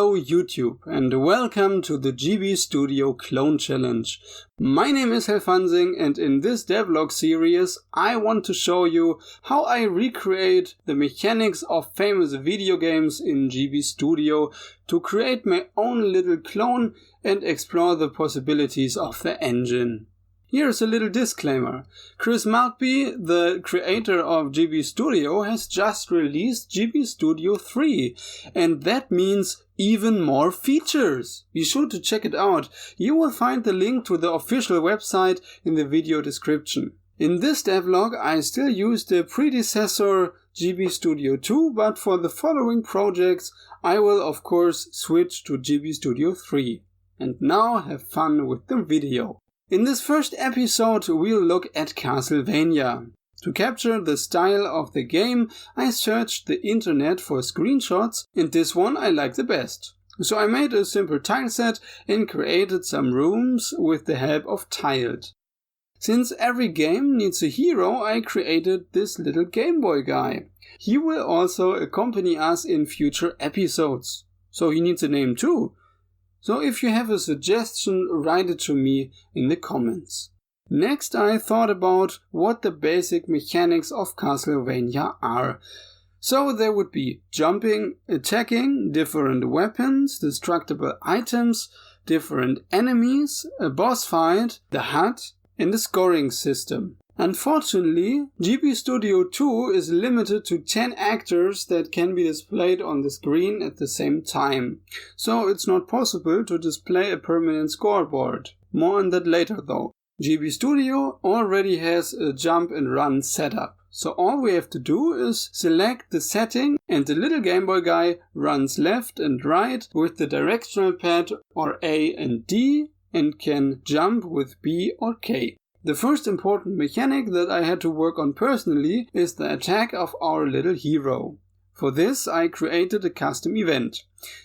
Hello YouTube and welcome to the GB Studio Clone Challenge. My name is Helfansing and in this devlog series I want to show you how I recreate the mechanics of famous video games in GB Studio to create my own little clone and explore the possibilities of the engine. Here's a little disclaimer. Chris Maltby, the creator of GB Studio, has just released GB Studio 3, and that means even more features. Be sure to check it out. You will find the link to the official website in the video description. In this devlog, I still use the predecessor GB Studio 2, but for the following projects, I will of course switch to GB Studio 3. And now have fun with the video. In this first episode we'll look at Castlevania. To capture the style of the game, I searched the internet for screenshots and this one I like the best. So I made a simple tile set and created some rooms with the help of Tiled. Since every game needs a hero, I created this little Game Boy guy. He will also accompany us in future episodes. So he needs a name too. So if you have a suggestion, write it to me in the comments. Next I thought about what the basic mechanics of Castlevania are. So there would be jumping, attacking, different weapons, destructible items, different enemies, a boss fight, the HUD, and a scoring system. Unfortunately, GB Studio 2 is limited to 10 actors that can be displayed on the screen at the same time. So it's not possible to display a permanent scoreboard. More on that later though. GB Studio already has a jump and run setup. So all we have to do is select the setting and the little Game Boy guy runs left and right with the directional pad or A and D and can jump with B or K. The first important mechanic that I had to work on personally is the attack of our little hero. For this I created a custom event.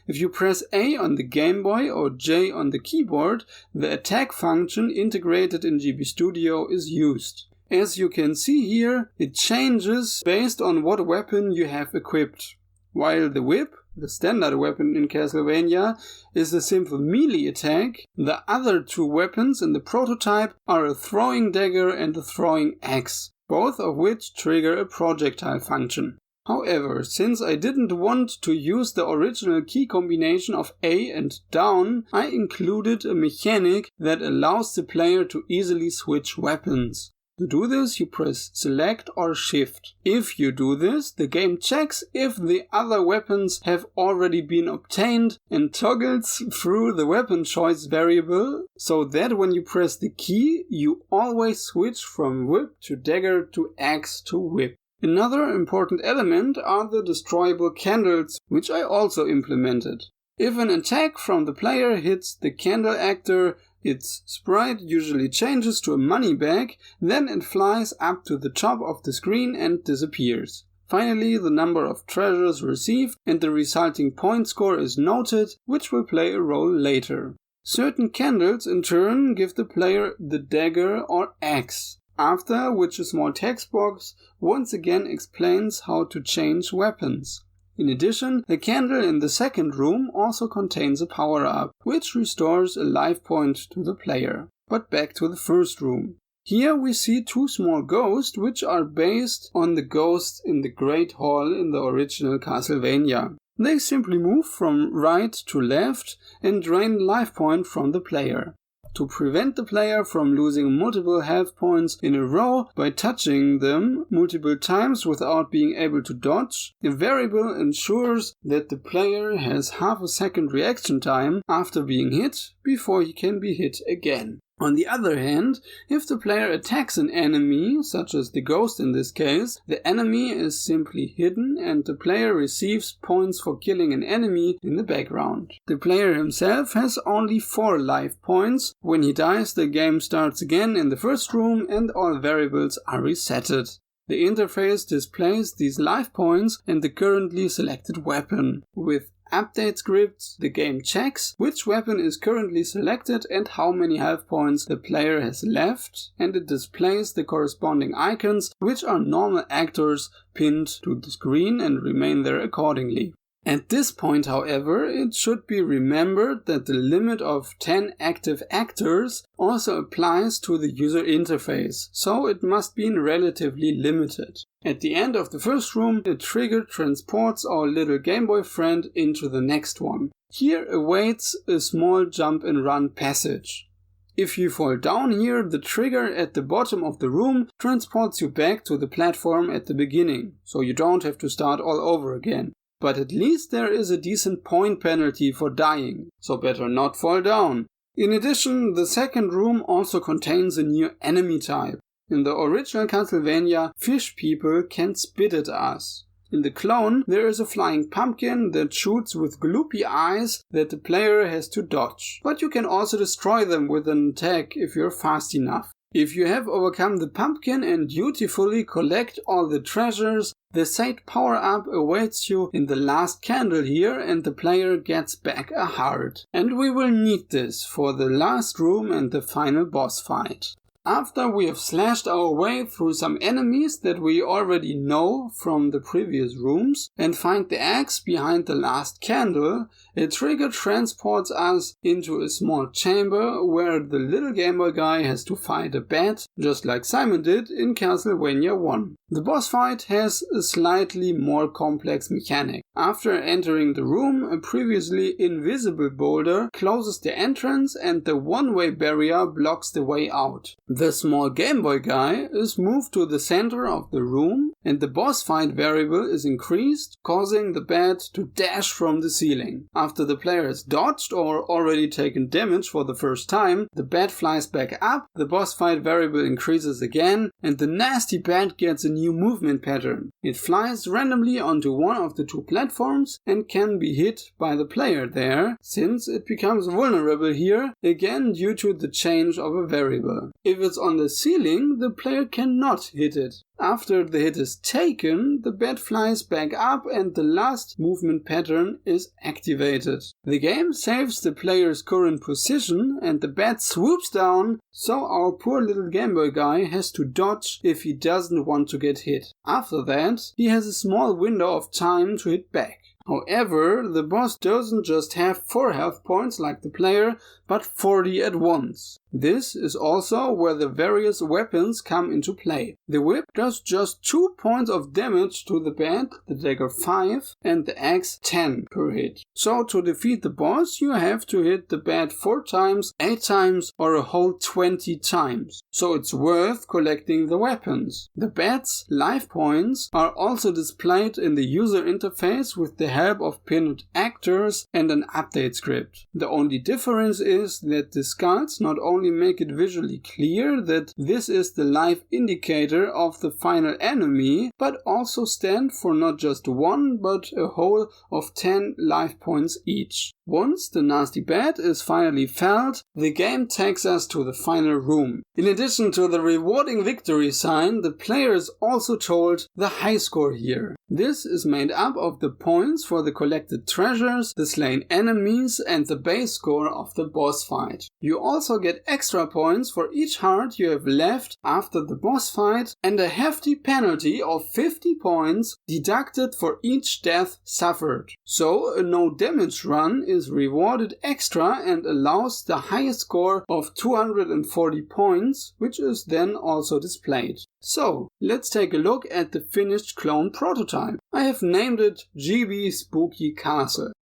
If you press A on the Game Boy or J on the keyboard, the attack function integrated in GB Studio is used. As you can see here, it changes based on what weapon you have equipped. While the whip, the standard weapon in Castlevania, is a simple melee attack, the other two weapons in the prototype are a throwing dagger and a throwing axe, both of which trigger a projectile function. However, since I didn't want to use the original key combination of A and down, I included a mechanic that allows the player to easily switch weapons. To do this, you press Select or Shift. If you do this, the game checks if the other weapons have already been obtained and toggles through the weapon choice variable, so that when you press the key, you always switch from whip to dagger to axe to whip. Another important element are the destroyable candles, which I also implemented. If an attack from the player hits the candle actor, its sprite usually changes to a money bag, then it flies up to the top of the screen and disappears. Finally, the number of treasures received and the resulting point score is noted, which will play a role later. Certain candles in turn give the player the dagger or axe, after which a small text box once again explains how to change weapons. In addition, the candle in the second room also contains a power-up, which restores a life point to the player. But back to the first room. Here we see two small ghosts, which are based on the ghosts in the Great Hall in the original Castlevania. They simply move from right to left and drain life point from the player. To prevent the player from losing multiple health points in a row by touching them multiple times without being able to dodge, a variable ensures that the player has half a second reaction time after being hit before he can be hit again. On the other hand, if the player attacks an enemy, such as the ghost in this case, the enemy is simply hidden and the player receives points for killing an enemy in the background. The player himself has only 4 life points. When he dies, the game starts again in the first room and all variables are resetted. The interface displays these life points and the currently selected weapon. With update scripts, the game checks which weapon is currently selected and how many health points the player has left, and it displays the corresponding icons, which are normal actors pinned to the screen and remain there accordingly. At this point, however, it should be remembered that the limit of 10 active actors also applies to the user interface, so it must be relatively limited. At the end of the first room, a trigger transports our little Game Boy friend into the next one. Here awaits a small jump and run passage. If you fall down here, the trigger at the bottom of the room transports you back to the platform at the beginning, so you don't have to start all over again. But at least there is a decent point penalty for dying, so better not fall down. In addition, the second room also contains a new enemy type. In the original Castlevania, fish people can spit at us. In the clone, there is a flying pumpkin that shoots with gloopy eyes that the player has to dodge. But you can also destroy them with an attack if you're fast enough. If you have overcome the pumpkin and dutifully collect all the treasures, the said power-up awaits you in the last candle here and the player gets back a heart. And we will need this for the last room and the final boss fight. After we have slashed our way through some enemies that we already know from the previous rooms and find the axe behind the last candle, a trigger transports us into a small chamber where the little Game Boy guy has to fight a bat, just like Simon did in Castlevania 1. The boss fight has a slightly more complex mechanic. After entering the room, a previously invisible boulder closes the entrance and the one-way barrier blocks the way out. The small Game Boy guy is moved to the center of the room and the boss fight variable is increased, causing the bat to dash from the ceiling. After the player has dodged or already taken damage for the first time, the bat flies back up, the boss fight variable increases again, and the nasty bat gets a new movement pattern. It flies randomly onto one of the two platforms and can be hit by the player there, since it becomes vulnerable here, again due to the change of a variable. If it's on the ceiling, the player cannot hit it. After the hit is taken, the bat flies back up and the last movement pattern is activated. The game saves the player's current position and the bat swoops down, so our poor little Game Boy guy has to dodge if he doesn't want to get hit. After that, he has a small window of time to hit back. However, the boss doesn't just have 4 health points like the player, but 40 at once. This is also where the various weapons come into play. The whip does just 2 points of damage to the bat, the dagger 5, and the axe 10 per hit. So to defeat the boss, you have to hit the bat 4 times, 8 times, or a whole 20 times. So it's worth collecting the weapons. The bat's life points are also displayed in the user interface with the help of pinned actors and an update script. The only difference is that the skulls not only make it visually clear that this is the life indicator of the final enemy, but also stand for not just 1 but a whole of 10 life points each. Once the nasty bat is finally felled, the game takes us to the final room. In addition to the rewarding victory sign, the player is also told the high score here. This is made up of the points for the collected treasures, the slain enemies, and the base score of the boss fight. You also get extra points for each heart you have left after the boss fight, and a hefty penalty of 50 points deducted for each death suffered. So a no damage run is rewarded extra and allows the highest score of 240 points, which is then also displayed. So, let's take a look at the finished clone prototype. I have named it GB Spooky Castle.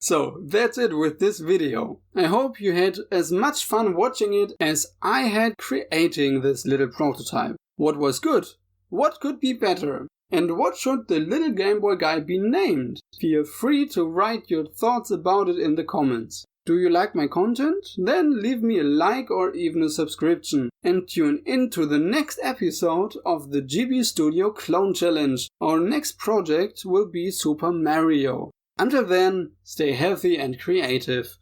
So, that's it with this video. I hope you had as much fun watching it as I had creating this little prototype. What was good? What could be better? And what should the little Game Boy guy be named? Feel free to write your thoughts about it in the comments. Do you like my content? Then leave me a like or even a subscription and tune in to the next episode of the GB Studio Clone Challenge. Our next project will be Super Mario. Until then, stay healthy and creative.